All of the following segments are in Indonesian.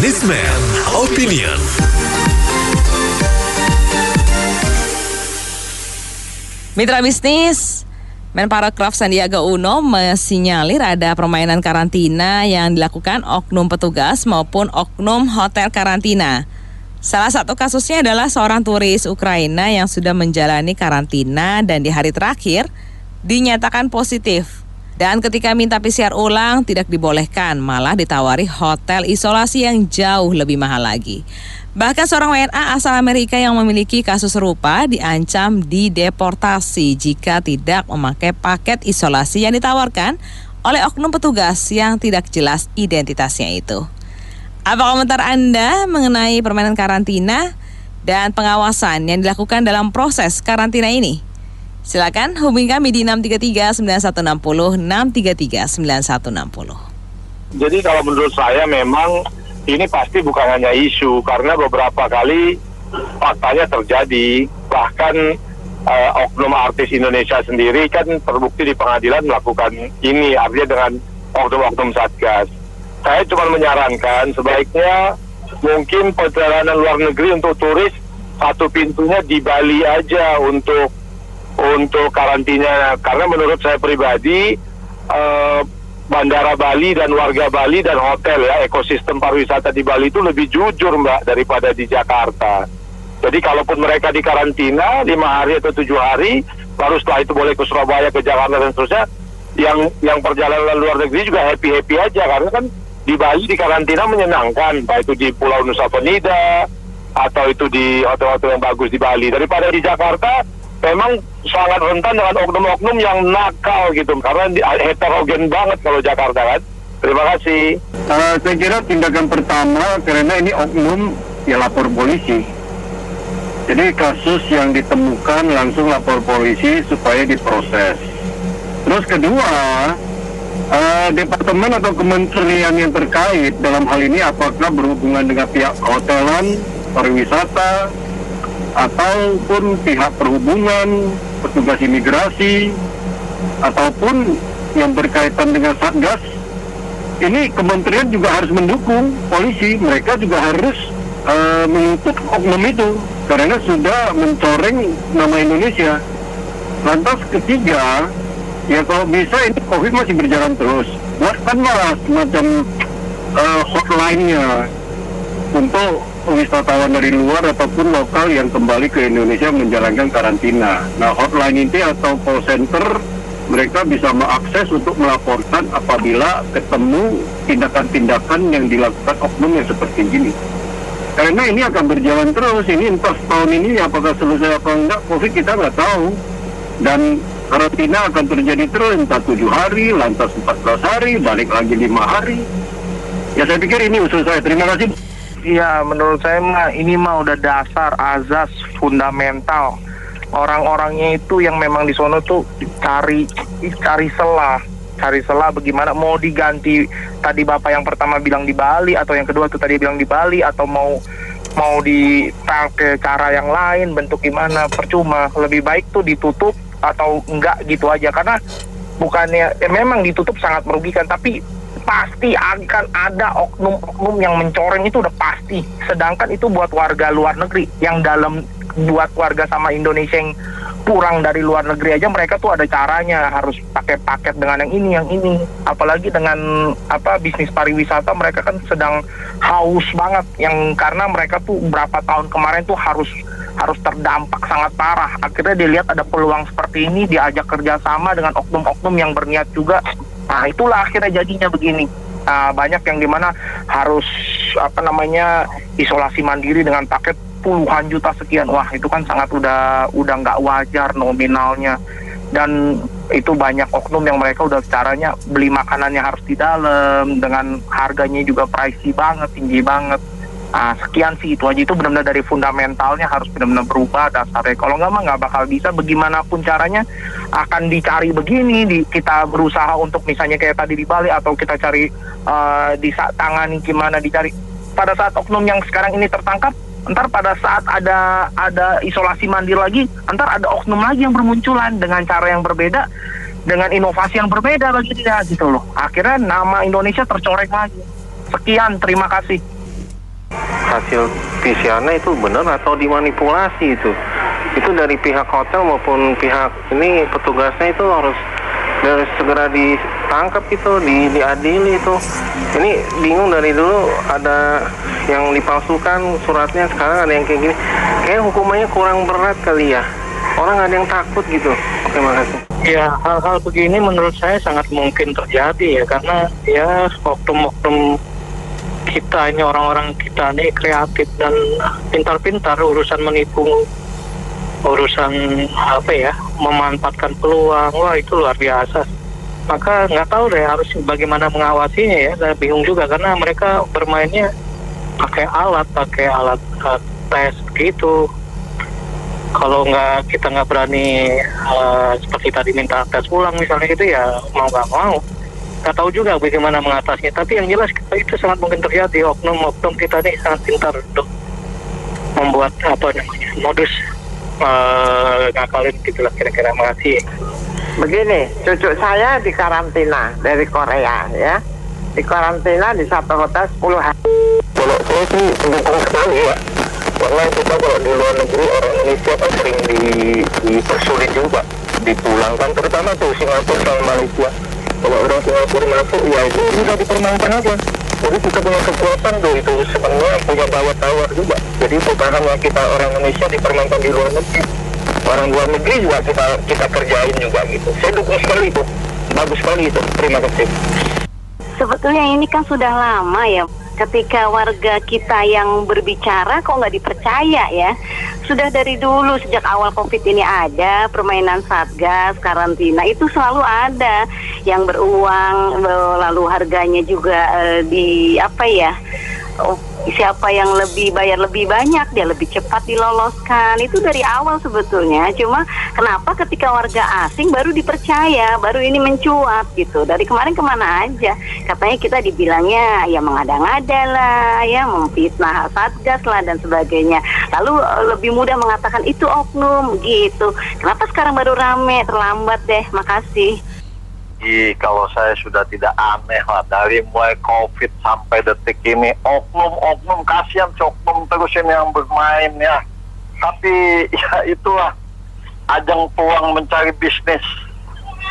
Businessman Opinion. Mitra bisnis, Menparekraf Sandiaga Uno mensinyalir ada permainan karantina yang dilakukan oknum petugas maupun oknum hotel karantina. Salah satu kasusnya adalah seorang turis Ukraina yang sudah menjalani karantina dan di hari terakhir dinyatakan positif. Dan ketika minta PCR ulang tidak dibolehkan, malah ditawari hotel isolasi yang jauh lebih mahal lagi. Bahkan seorang WNA asal Amerika yang memiliki kasus serupa diancam dideportasi jika tidak memakai paket isolasi yang ditawarkan oleh oknum petugas yang tidak jelas identitasnya itu. Apa komentar Anda mengenai permainan karantina dan pengawasan yang dilakukan dalam proses karantina ini? Silakan hubungi kami di 633-9160, 633-9160. Jadi kalau menurut saya memang ini pasti bukan hanya isu, karena beberapa kali faktanya terjadi. Bahkan oknum artis Indonesia sendiri kan terbukti di pengadilan melakukan ini, artinya dengan oknum-oknum Satgas. Saya cuma menyarankan sebaiknya mungkin perjalanan luar negeri untuk turis satu pintunya di Bali aja untuk karantina, karena menurut saya pribadi Bandara Bali dan warga Bali dan hotel ya, ekosistem pariwisata di Bali itu lebih jujur Mbak daripada di Jakarta. Jadi kalaupun mereka di karantina 5 hari atau 7 hari, baru setelah itu boleh ke Surabaya, ke Jakarta dan seterusnya, yang perjalanan luar negeri juga happy aja, karena kan di Bali di karantina menyenangkan, baik itu di Pulau Nusa Penida atau itu di hotel-hotel yang bagus di Bali. Daripada di Jakarta memang sangat rentan dengan oknum-oknum yang nakal gitu, karena heterogen banget kalau Jakarta kan. Terima kasih. Saya kira tindakan pertama, karena ini oknum, ya lapor polisi. Jadi kasus yang ditemukan langsung lapor polisi supaya diproses. Terus kedua, departemen atau kementerian yang terkait dalam hal ini apakah berhubungan dengan pihak hotelan, pariwisata, ataupun pihak perhubungan, petugas imigrasi, ataupun yang berkaitan dengan Satgas, ini kementerian juga harus mendukung polisi. Mereka juga harus menuntut oknum itu karena sudah mencoreng nama Indonesia. Lantas ketiga, ya kalau bisa ini COVID masih berjalan terus, buatkanlah semacam hotline-nya untuk wisatawan dari luar ataupun lokal yang kembali ke Indonesia menjalankan karantina. Nah, hotline ini atau call center, mereka bisa mengakses untuk melaporkan apabila ketemu tindakan-tindakan yang dilakukan oknum yang seperti ini. Karena ini akan berjalan terus, ini entah tahun ini apakah selesai apa enggak, COVID kita nggak tahu. Dan karantina akan terjadi terus, entah 7 hari, lantas 14 hari, balik lagi 5 hari. Ya saya pikir ini usul saya. Terima kasih. Ya, menurut saya ini udah dasar azas fundamental. Orang-orangnya itu yang memang di sono tuh cari celah bagaimana mau diganti. Tadi Bapak yang pertama bilang di Bali, atau yang kedua tuh tadi bilang di Bali, atau mau dipakai cara yang lain, bentuk gimana, percuma. Lebih baik tuh ditutup atau enggak gitu aja, karena bukannya memang ditutup sangat merugikan, tapi pasti akan ada oknum-oknum yang mencoreng, itu udah pasti. Sedangkan itu buat warga luar negeri yang dalam, buat warga sama Indonesia yang kurang dari luar negeri aja, mereka tuh ada caranya, harus pakai paket dengan yang ini. Apalagi dengan bisnis pariwisata, mereka kan sedang haus banget, yang karena mereka tuh berapa tahun kemarin tuh harus terdampak sangat parah. Akhirnya dilihat ada peluang seperti ini, diajak kerjasama dengan oknum-oknum yang berniat juga. Nah, itulah akhirnya jadinya begini. Banyak yang dimana harus isolasi mandiri dengan paket puluhan juta sekian. Wah, itu kan sangat udah nggak wajar nominalnya. Dan itu banyak oknum yang mereka udah caranya beli makanannya harus di dalam, dengan harganya juga pricey banget, tinggi banget. Sekian sih, itu aja. Itu benar-benar dari fundamentalnya harus benar-benar berubah dasarnya. Kalau nggak bakal bisa. Bagaimanapun caranya akan dicari begini. Kita berusaha untuk misalnya kayak tadi di Bali, atau kita cari ditangani gimana, dicari. Pada saat oknum yang sekarang ini tertangkap, ntar pada saat ada isolasi mandiri lagi, ntar ada oknum lagi yang bermunculan dengan cara yang berbeda, dengan inovasi yang berbeda bagi dia gitu loh. Akhirnya nama Indonesia tercoreng lagi. Sekian, terima kasih. hasil PCR-nya itu benar atau dimanipulasi itu dari pihak hotel maupun pihak ini petugasnya itu harus segera ditangkap itu, diadili itu. Ini bingung dari dulu ada yang dipalsukan suratnya, sekarang ada yang kayak gini. Kayak hukumannya kurang berat kali ya. Orang ada yang takut gitu. Oke, makasih. Ya, hal-hal begini menurut saya sangat mungkin terjadi ya, karena ya oknum-oknum kita ini, orang-orang kita ini kreatif dan pintar-pintar urusan menipu, urusan memanfaatkan peluang. Wah, itu luar biasa. Maka nggak tahu deh harus bagaimana mengawasinya ya. Saya bingung juga karena mereka bermainnya pakai alat tes gitu. Kalau kita nggak berani seperti tadi minta tes ulang misalnya gitu ya, mau nggak mau. Nggak tahu juga bagaimana mengatasinya. Tapi yang jelas itu sangat mungkin terjadi. Oknum kita ini sangat pintar untuk membuat modus ngakalin gitulah kira-kira. Makasih. Begini, cucu saya di karantina dari Korea ya. Di karantina di satu hotel 10 hari. Kalau saya sih mendukung sekali ya. Karena kita kalau di luar negeri orang Indonesia kan sering dipersulit juga dipulangkan, terutama tuh Singapura sama Malaysia. Kalau orang Singapura masuk ya itu bisa dipermainkan aja. Jadi kita punya kekuatan tuh, itu sebenarnya punya tawar juga. Jadi bukan hanya kita orang Indonesia dipermainkan di luar negeri, orang luar negeri juga kita kerjain juga gitu. Saya dukung sekali itu, bagus sekali itu. Terima kasih. Sebetulnya ini kan sudah lama ya, ketika warga kita yang berbicara kok nggak dipercaya ya. Sudah dari dulu sejak awal COVID ini ada permainan satgas, karantina itu selalu ada yang beruang, lalu harganya juga siapa yang bayar lebih banyak dia lebih cepat diloloskan. Itu dari awal sebetulnya. Cuma kenapa ketika warga asing baru dipercaya, baru ini mencuat gitu. Dari kemarin kemana aja katanya kita dibilangnya ya mengada-ngada lah ya, memfitnah satgas lah dan sebagainya. Lalu lebih mudah mengatakan itu oknum gitu. Kenapa sekarang baru rame? Terlambat deh. Makasih. Kalau saya sudah tidak aneh lah, dari mulai COVID sampai detik ini oknum kasihan oknum terus ini yang bermain ya. Tapi ya itulah ajang peluang mencari bisnis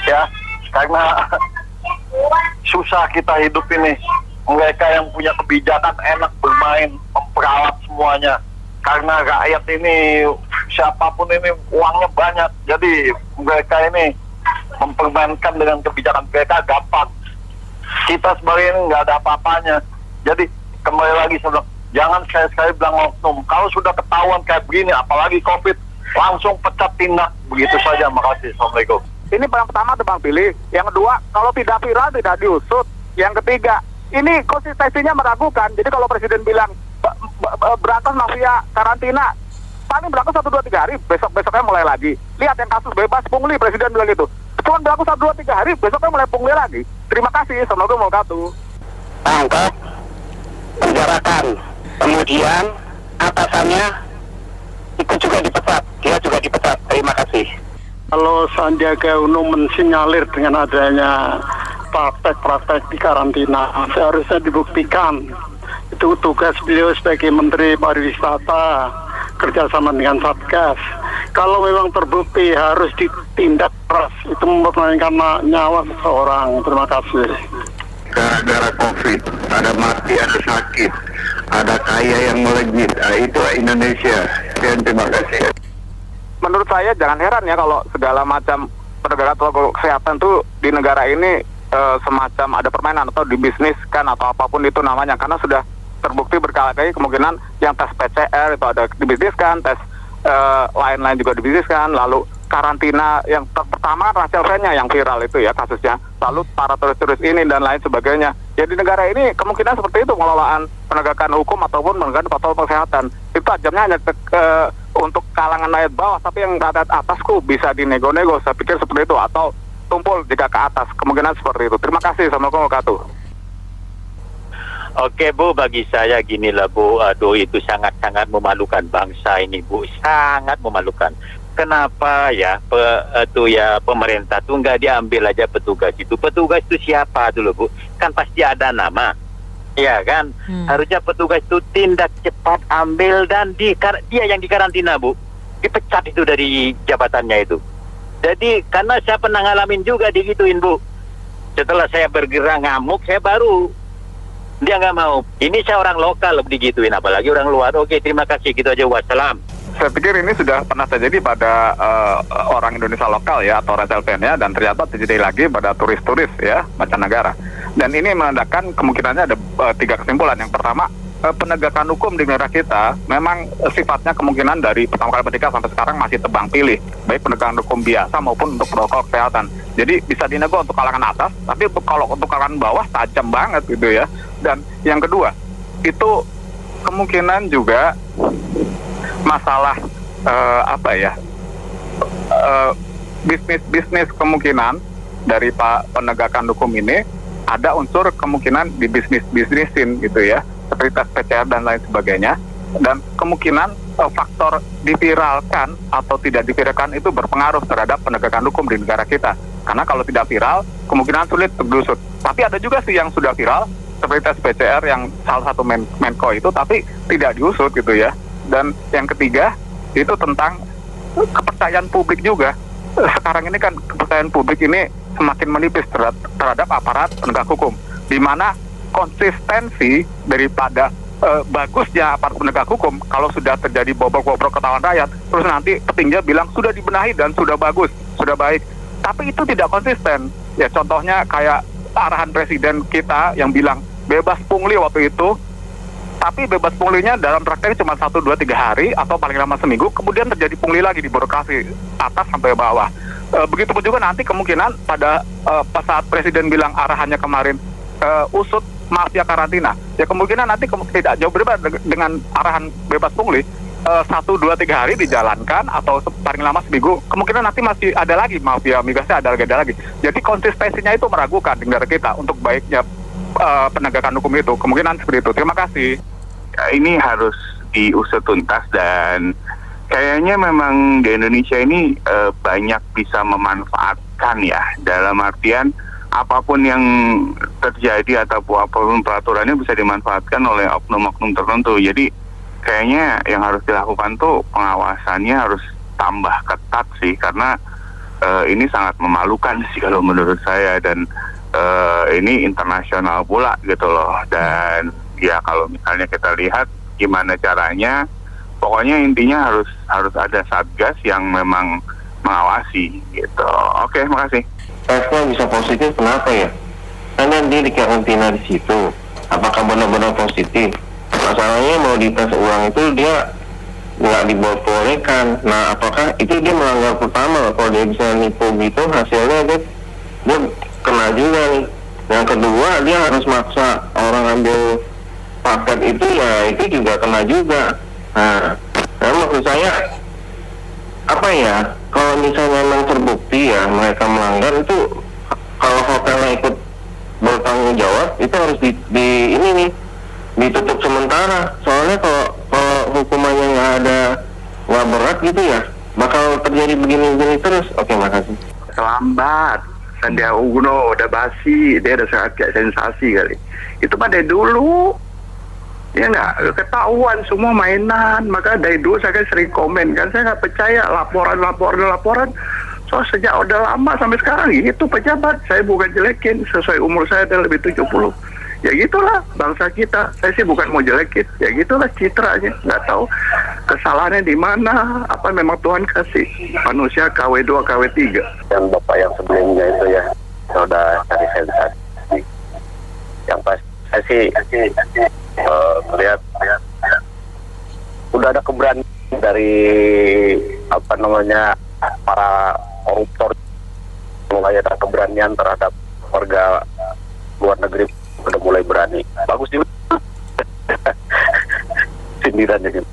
ya, karena susah kita hidup ini. Mereka yang punya kebijakan enak bermain, memperalat semuanya. Karena rakyat ini siapapun ini uangnya banyak, jadi mereka ini mempermainkan dengan kebijakan mereka gampang. Kita sebagai ini nggak ada apa-apanya. Jadi kembali lagi saya bilang, jangan sekali-sekali bilang oknum. Kalau sudah ketahuan kayak begini, apalagi COVID, langsung pecat tindak. Begitu saja. Makasih. Assalamualaikum. Ini yang pertama tuh Bang Billy. Yang kedua, kalau tidak viral tidak diusut. Yang ketiga, ini konsistensinya meragukan. Jadi kalau Presiden bilang berantas mafia karantina, paling berlaku 1-2-3 hari, besoknya mulai lagi. Lihat yang kasus bebas pungli, Presiden bilang gitu. Cuma berlaku 1-2-3 hari, besoknya mulai pungli lagi. Terima kasih, assalamualaikum warahmatullahi wabarakatuh. Tangkap, penjarakan, kemudian atasannya ikut juga dipecat, dia juga dipecat. Terima kasih. Kalau Sandiaga Uno mensinyalir dengan adanya praktek-praktek di karantina, seharusnya dibuktikan. Itu tugas beliau sebagai Menteri Pariwisata, kerjasama dengan Satgas. Kalau memang terbukti harus ditindak keras, itu mempermainkan nyawa seseorang. Terima kasih. Gara-gara COVID, ada mati, ada sakit, ada kaya yang melejit. Itulah Indonesia. Terima kasih. Menurut saya jangan heran ya kalau segala macam penegakan protokol kesehatan tuh di negara ini semacam ada permainan atau dibisniskan atau apapun itu namanya, karena sudah terbukti berkali-kali kemungkinan yang tes PCR itu ada dibisniskan, tes lain-lain juga dibisniskan, lalu karantina yang pertama kan Rachel Fenya yang viral itu ya kasusnya, lalu para turis-turis ini dan lain sebagainya. Jadi negara ini kemungkinan seperti itu pengelolaan penegakan hukum ataupun penegakan protokol kesehatan itu tajamnya hanya untuk kalangan rakyat bawah, tapi yang rakyat atasku bisa dinego-nego. Saya pikir seperti itu, atau tumpul jika ke atas, kemungkinan seperti itu. Terima kasih. Assalamualaikum warahmatullahi wabarakatuh. Oke Bu, bagi saya ginilah Bu, aduh itu sangat-sangat memalukan bangsa ini Bu, sangat memalukan. Kenapa ya pemerintah tuh nggak diambil aja petugas itu? Petugas itu siapa dulu Bu? Kan pasti ada nama. Ya kan, harusnya petugas itu tindak cepat ambil dan dia yang dikarantina, Bu. Dipecat itu dari jabatannya itu. Jadi karena saya pernah ngalamin juga digituin, Bu. Setelah saya bergerak ngamuk, saya baru dia nggak mau. Ini saya orang lokal digituin, apalagi orang luar. Oke, terima kasih, gitu aja, wassalam. Saya pikir ini sudah pernah terjadi pada orang Indonesia lokal ya, atau reselvennya, dan ternyata terjadi lagi pada turis-turis ya, mancanegara. Dan ini menandakan kemungkinannya ada 3 kesimpulan. Yang pertama, penegakan hukum di negara kita memang sifatnya kemungkinan dari pertama kali merdeka sampai sekarang masih tebang pilih, baik penegakan hukum biasa maupun untuk protokol kesehatan. Jadi bisa dinego untuk kalangan atas, tapi kalau untuk kalangan bawah tajam banget gitu ya. Dan yang kedua, itu kemungkinan juga masalah bisnis kemungkinan dari penegakan hukum ini ada unsur kemungkinan di bisnisin gitu ya, seperti tes PCR dan lain sebagainya. Dan kemungkinan faktor diviralkan atau tidak diviralkan itu berpengaruh terhadap penegakan hukum di negara kita. Karena kalau tidak viral, kemungkinan sulit terusut. Tapi ada juga sih yang sudah viral, seperti tes PCR yang salah satu Menko itu, tapi tidak diusut gitu ya. Dan yang ketiga, itu tentang kepercayaan publik juga. Sekarang ini kan kepercayaan publik ini semakin menipis terhadap aparat penegak hukum, di mana konsistensi daripada bagusnya aparat penegak hukum kalau sudah terjadi bobrok-bobrok ketahuan rakyat, terus nanti petingginya bilang sudah dibenahi dan sudah bagus, sudah baik, tapi itu tidak konsisten. Ya contohnya kayak arahan presiden kita yang bilang bebas pungli waktu itu, tapi bebas punglinya dalam praktek cuma 1, 2, 3 hari atau paling lama seminggu, kemudian terjadi pungli lagi di birokrasi atas sampai bawah. Begitupun juga nanti kemungkinan pada saat presiden bilang arahannya kemarin usut mafia karantina, ya kemungkinan nanti tidak jauh berbeda dengan arahan bebas pungli. 1, 2, 3 hari dijalankan atau paling lama seminggu, kemungkinan nanti masih ada lagi mafia migasnya, ada lagi. Jadi konsistensinya itu meragukan di negara kita untuk baiknya penegakan hukum itu. Kemungkinan seperti itu. Terima kasih. Ini harus diusut tuntas, dan kayaknya memang di Indonesia ini banyak bisa memanfaatkan ya, dalam artian apapun yang terjadi atau apapun peraturannya bisa dimanfaatkan oleh oknum-oknum tertentu. Jadi kayaknya yang harus dilakukan tuh pengawasannya harus tambah ketat sih, karena ini sangat memalukan sih kalau menurut saya, dan ini internasional pula gitu loh. Dan ya kalau misalnya kita lihat gimana caranya, pokoknya intinya harus ada satgas yang memang mengawasi gitu. Oke, makasih. Tesnya bisa positif, kenapa ya? Karena dia di karantina di situ. Apakah benar-benar positif? Masalahnya mau dites ulang itu dia nggak dibolehkan. Nah, apakah itu dia melanggar pertama? Kalau dia bisa nipu gitu, hasilnya dia kena juga nih. Yang kedua, dia harus maksa orang ambil paket itu, ya itu juga kena juga. Nah maksud saya apa ya, kalau misalnya memang terbukti ya mereka melanggar, itu kalau hotelnya ikut bertanggung jawab, itu harus ditutup sementara. Soalnya kalau hukumannya nggak berat gitu ya, bakal terjadi begini-begini terus. Oke, makasih. Terlambat, Sandiaga Uno udah basi, dia udah sangat kayak sensasi kali. Itu pada dulu, ya nggak ketahuan semua mainan. Maka dari dulu saya kan sering komen kan, saya nggak percaya laporan. So sejak udah lama sampai sekarang itu pejabat, saya bukan jelekin, sesuai umur saya ada lebih 70. Ya gitulah bangsa kita. Saya sih bukan mau jelekin, ya gitulah citranya. Nggak tahu kesalahannya di mana. Apa memang Tuhan kasih manusia KW2 KW3. Yang bapak yang sebelumnya itu ya, saya udah cari sensasi. Yang pas saya sih melihat udah ada keberanian dari para koruptor, mulai ada keberanian terhadap warga luar negeri, udah mulai berani. Bagus juga. Sindiran gitu.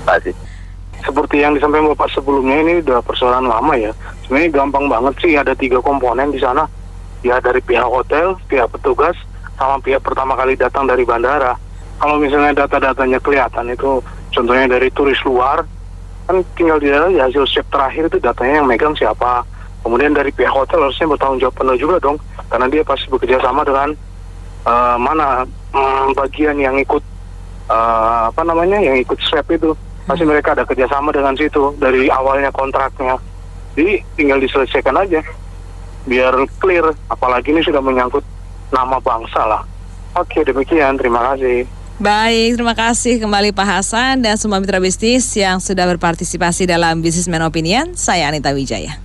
Masih. Seperti yang disampaikan Bapak sebelumnya, ini udah persoalan lama ya. Sebenarnya gampang banget sih, ada 3 komponen di sana. Ya dari pihak hotel, pihak petugas, sama pihak pertama kali datang dari bandara. Kalau misalnya data-datanya kelihatan itu, contohnya dari turis luar, kan tinggal di dalam ya, hasil swab terakhir itu datanya yang megang siapa. Kemudian dari pihak hotel harusnya bertanggung jawab penuh juga dong, karena dia pasti bekerja sama dengan mana bagian yang ikut yang ikut swab itu. Pasti mereka ada kerjasama dengan situ dari awalnya kontraknya. Jadi tinggal diselesaikan aja biar clear. Apalagi ini sudah menyangkut nama bangsa lah. Oke, demikian. Terima kasih. Baik, terima kasih kembali Pak Hasan dan semua mitra bisnis yang sudah berpartisipasi dalam Businessman Opinion. Saya Anita Wijaya.